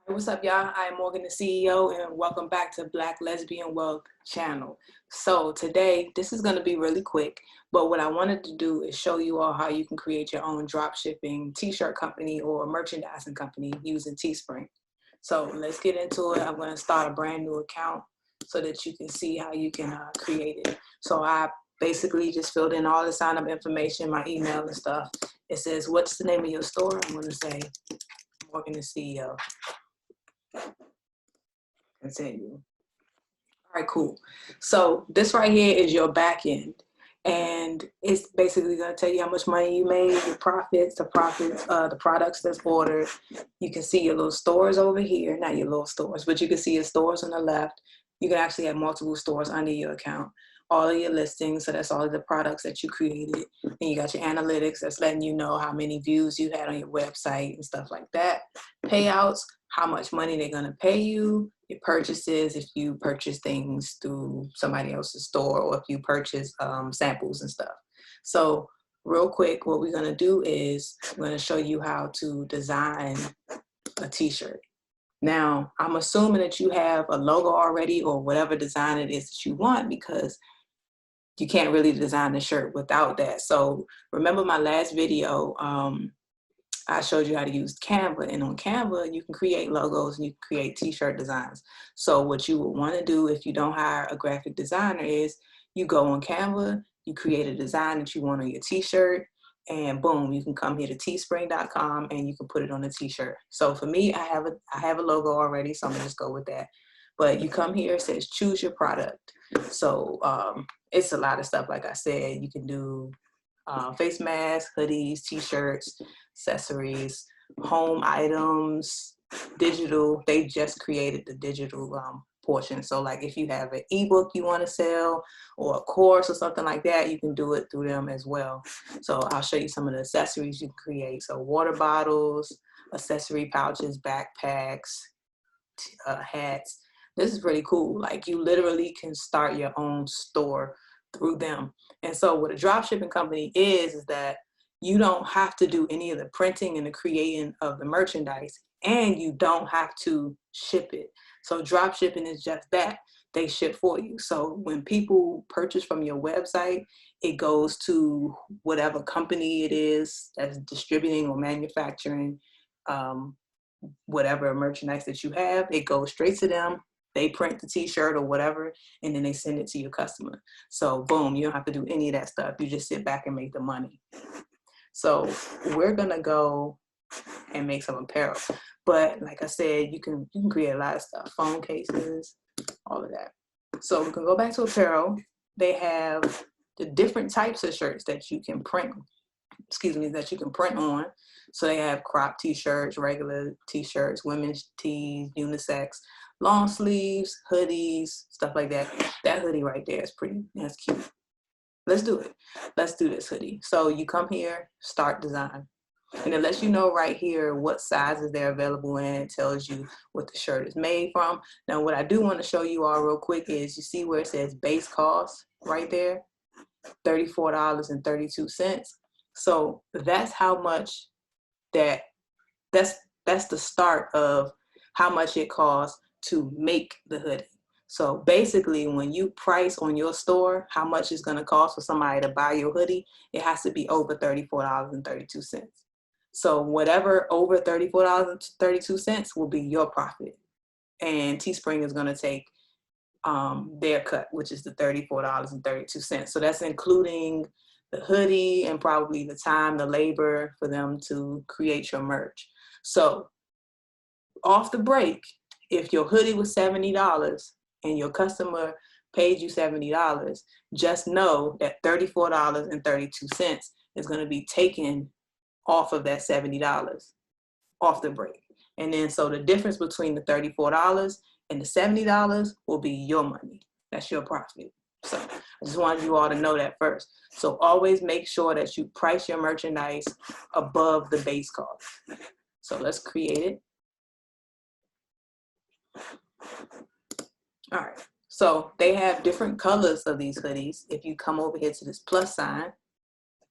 Hey, what's up, y'all? I am Morgan, the CEO, and welcome back to Black Lesbian Wealth channel. So today, this is going to be really quick, but what I wanted to do is show you all how you can create your own drop shipping t-shirt company or merchandising company using Teespring. So let's get into it. I'm going to start a brand new account so that you can see how you can create it. So I basically just filled in all the sign up information, my email and stuff. It says, what's the name of your store? I'm going to say Morgan, the CEO. Continue. All right, cool. So this right here is your back end. And it's basically going to tell you how much money you made, your profits, the products that's ordered. You can see your little stores over here, not your little stores, but you can see your stores on the left. You can actually have multiple stores under your account. All of your listings, so that's all of the products that you created. And you got your analytics that's letting you know how many views you had on your website and stuff like that. Payouts, how much money they're going to pay you. Your purchases, if you purchase things through somebody else's store or if you purchase samples and stuff. So real quick, what we're going to do is we're going to show you how to design a t-shirt. Now, I'm assuming that you have a logo already or whatever design it is that you want, because you can't really design a shirt without that. So remember my last video, I showed you how to use Canva, and on Canva, you can create logos and you can create t-shirt designs. So what you would want to do if you don't hire a graphic designer is you go on Canva, you create a design that you want on your t-shirt, and boom, you can come here to teespring.com and you can put it on a t-shirt. So for me, I have a logo already, so I'm gonna just go with that. But you come here, it says choose your product. So it's a lot of stuff. Like I said, you can do face masks, hoodies, t-shirts, accessories, home items, digital. They just created the digital portion. So like if you have an ebook you want to sell or a course or something like that, you can do it through them as well. So I'll show you some of the accessories you can create. So water bottles, accessory pouches, backpacks, hats. This is pretty cool. Like you literally can start your own store through them. And so what a drop shipping company is that you don't have to do any of the printing and the creating of the merchandise, and you don't have to ship it. So drop shipping is just that. They ship for you. So when people purchase from your website, it goes to whatever company it is that's distributing or manufacturing whatever merchandise that you have. It goes straight to them. They print the t-shirt or whatever, and then they send it to your customer. So boom, you don't have to do any of that stuff. You just sit back and make the money. So we're gonna go and make some apparel. But like I said, you can create a lot of stuff, phone cases, all of that. So we can go back to apparel. They have the different types of shirts that you can print, that you can print on. So they have crop t-shirts, regular t-shirts, women's tees, unisex, long sleeves, hoodies, stuff like that. That hoodie right there is that's cute. Let's do it. Let's do this hoodie. So you come here, start design. And it lets you know right here what sizes they're available in. It tells you what the shirt is made from. Now, what I do want to show you all real quick is you see where it says base cost right there, $34.32. So that's how much that's the start of how much it costs to make the hoodie. So basically, when you price on your store how much it's going to cost for somebody to buy your hoodie, it has to be over $34.32. So whatever over $34.32 will be your profit. And Teespring is going to take their cut, which is the $34.32. So that's including the hoodie and probably the time, the labor for them to create your merch. So off the break, if your hoodie was $70 and your customer paid you $70, just know that $34.32 is going to be taken off of that $70 off the break. And then so the difference between the $34 and the $70 will be your money. That's your profit. So I just wanted you all to know that first. So always make sure that you price your merchandise above the base cost. So let's create it. All right. So they have different colors of these hoodies. If you come over here to this plus sign,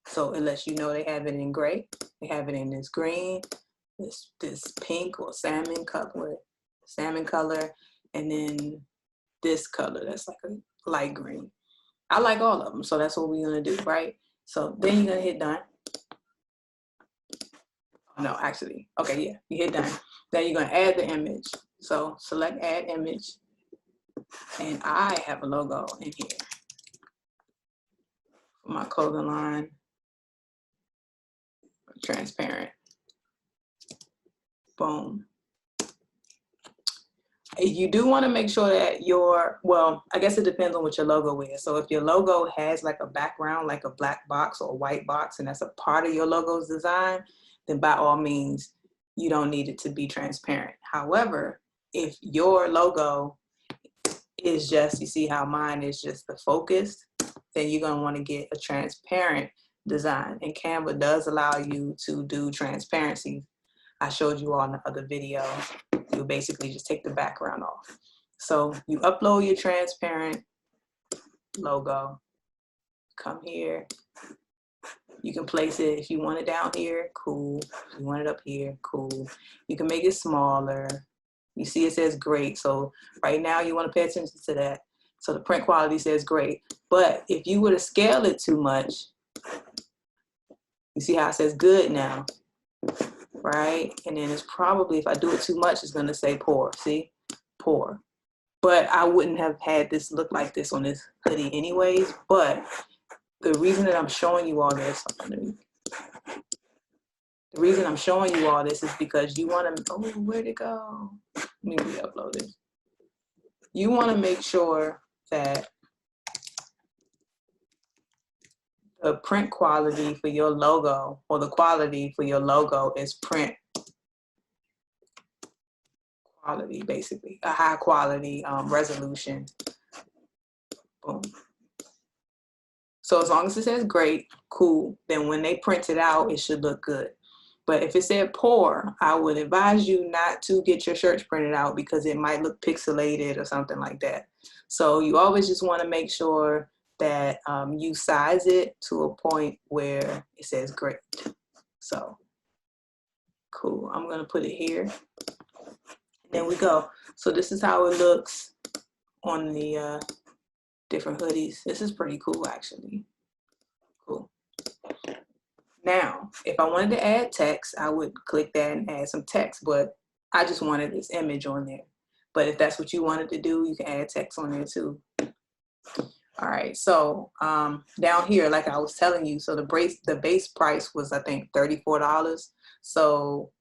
so it lets you know they have it in gray, they have it in this green, this pink or salmon color, and then this color that's like a light green. I like all of them, so that's what we're gonna do, right? So then you're gonna hit done. Oh, no, actually, okay, yeah, you hit done. Then you're gonna add the image. So select add image, and I have a logo in here for my clothing line, transparent. Boom. You do want to make sure that your, well, I guess it depends on what your logo is. So if your logo has like a background, like a black box or a white box, and that's a part of your logo's design, then by all means, you don't need it to be transparent. However, if your logo is just, you see how mine is just the focus, then you're going to want to get a transparent design. And Canva does allow you to do transparency. I showed you all in the other video. You basically just take the background off. So you upload your transparent logo, come here. You can place it, if you want it down here, cool. If you want it up here, cool. You can make it smaller. You see it says great. So right now you want to pay attention to that. So the print quality says great. But if you were to scale it too much, you see how it says good now, right? And then it's probably, if I do it too much, it's going to say poor. See? Poor. But I wouldn't have had this look like this on this hoodie anyways. But the reason that I'm showing you all this, the reason I'm showing you all this is because you want to, oh, where'd it go? Let me re-upload it. You want to make sure that the print quality for your logo, or the quality for your logo, is print quality, basically a high quality resolution. Boom. So as long as it says great, cool, then when they print it out, it should look good. But if it said poor, I would advise you not to get your shirts printed out because it might look pixelated or something like that. So you always just want to make sure that you size it to a point where it says great. So cool, I'm gonna put it here. There we go. So this is how it looks on the different hoodies. This is pretty cool, actually. Cool. Now, if I wanted to add text, I would click that and add some text, but I just wanted this image on there. But if that's what you wanted to do, you can add text on there too. All right, so down here, like I was telling you, so the base price was, I think, $34. So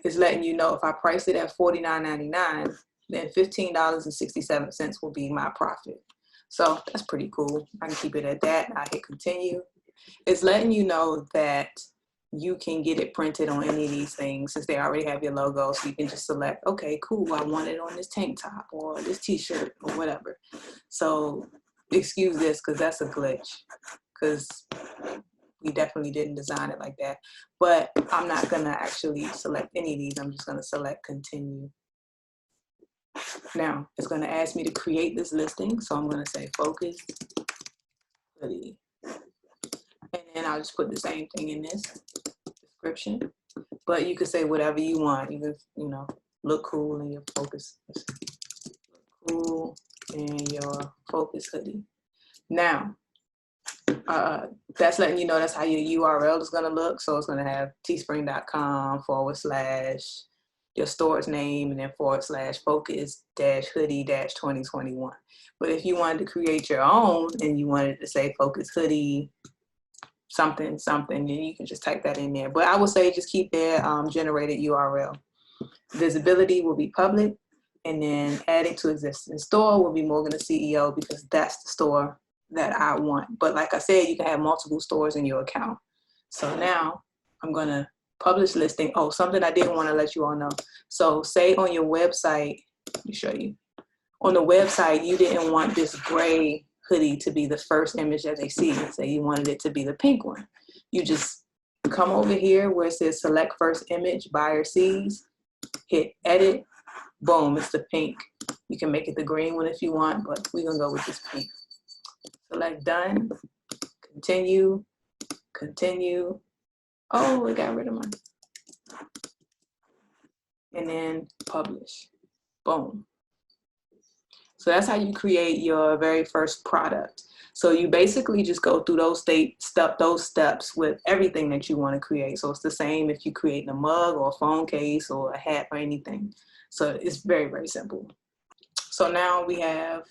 it's letting you know if I price it at $49.99, then $15.67 will be my profit. So that's pretty cool. I can keep it at that. I hit continue. It's letting you know that you can get it printed on any of these things since they already have your logo. So you can just select, okay, cool, I want it on this tank top or this t-shirt or whatever. So excuse this because that's a glitch, because we definitely didn't design it like that. But I'm not gonna actually select any of these. I'm just gonna select continue. Now it's gonna ask me to create this listing. So I'm gonna say focus hoodie. And then I'll just put the same thing in this description. But you could say whatever you want. You could, you know, look cool in your focus. Look cool in your focus hoodie. Now, that's letting you know that's how your URL is going to look. So it's going to have teespring.com / your store's name and then / focus hoodie 2021. But if you wanted to create your own and you wanted to say focus hoodie something, then you can just type that in there. But I would say just keep their generated URL. Visibility will be public, and then adding to existing store will be Morgan the CEO, because that's the store that I want. But like I said, you can have multiple stores in your account. So now I'm gonna publish listing. Oh, something I didn't want to let you all know. So say on your website, let me show you. On the website, you didn't want this gray hoodie to be the first image that they see. Say you wanted it to be the pink one. You just come over here where it says select first image, buyer sees, hit edit, boom, it's the pink. You can make it the green one if you want, but we're gonna go with this pink. Select done, continue, continue, Oh, it got rid of mine. And then publish. Boom. So that's how you create your very first product. So you basically just go through those steps with everything that you want to create. So it's the same if you're creating a mug or a phone case or a hat or anything. So it's very, very simple. So now we have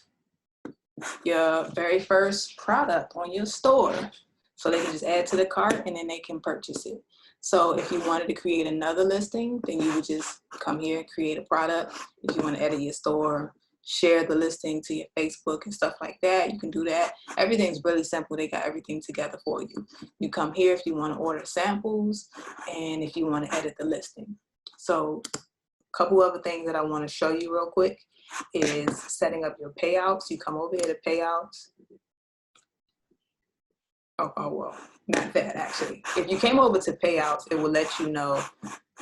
your very first product on your store. So they can just add to the cart and then they can purchase it. So if you wanted to create another listing, then you would just come here and create a product. If you want to edit your store, share the listing to your Facebook and stuff like that, you can do that. Everything's really simple. They got everything together for you. You come here if you want to order samples and if you want to edit the listing. So a couple other things that I want to show you real quick is setting up your payouts. You come over here to payouts. Oh, well, not that actually. If you came over to payouts, it will let you know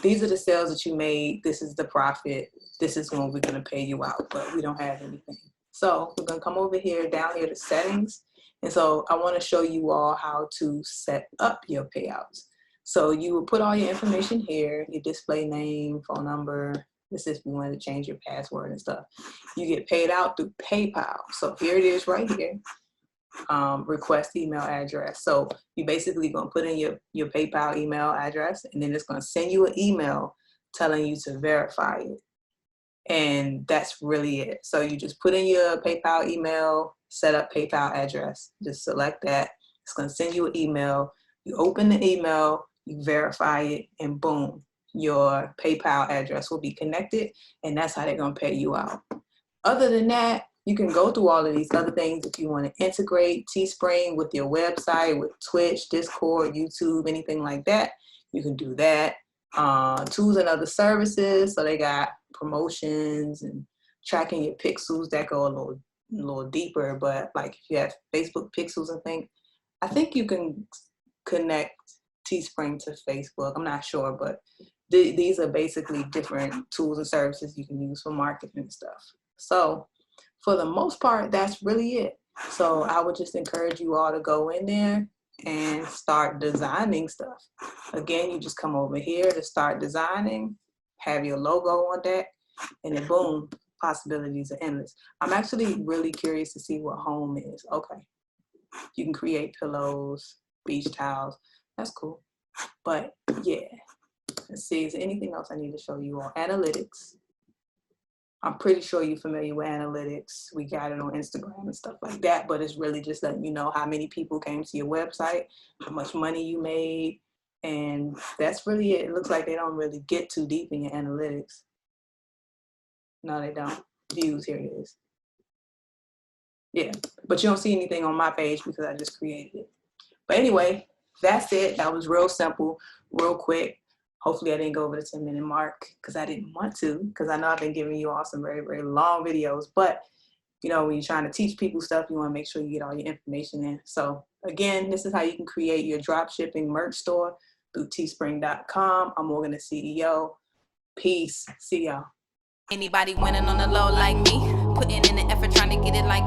these are the sales that you made. This is the profit. This is when we're going to pay you out, but we don't have anything. So we're going to come over here, down here to settings. And so I want to show you all how to set up your payouts. So you will put all your information here, your display name, phone number. This is if you wanted to change your password and stuff. You get paid out through PayPal. So here it is right here. Request email address. So you basically gonna put in your PayPal email address, and then it's gonna send you an email telling you to verify it. And that's really it. So you just put in your PayPal email, set up PayPal address, just select that. It's gonna send you an email. You open the email, you verify it, and boom, your PayPal address will be connected, and that's how they're gonna pay you out. Other than that, you can go through all of these other things if you want to integrate Teespring with your website, with Twitch, Discord, YouTube, anything like that. You can do that. Tools and other services. So they got promotions and tracking your pixels that go a little deeper. But like if you have Facebook pixels and things, I think you can connect Teespring to Facebook. I'm not sure, but these are basically different tools and services you can use for marketing and stuff. So for the most part, that's really it. So I would just encourage you all to go in there and start designing stuff. Again, you just come over here to start designing, have your logo on that, and then boom, possibilities are endless. I'm actually really curious to see what home is. Okay, you can create pillows, beach towels. That's cool. But yeah, let's see, is there anything else I need to show you on analytics? I'm pretty sure you're familiar with analytics. We got it on Instagram and stuff like that, but it's really just letting you know how many people came to your website, how much money you made, and that's really it. It looks like they don't really get too deep in your analytics. No, they don't. Views, here it is. Yeah, but you don't see anything on my page because I just created it. But anyway, that's it. That was real simple, real quick. Hopefully I didn't go over the 10-minute mark because I didn't want to, because I know I've been giving you all some very, very long videos. But, you know, when you're trying to teach people stuff, you want to make sure you get all your information in. So, again, this is how you can create your drop shipping merch store through teespring.com. I'm Morgan, the CEO. Peace. See y'all. Anybody winning on the low like me, putting in the effort trying to get it like me.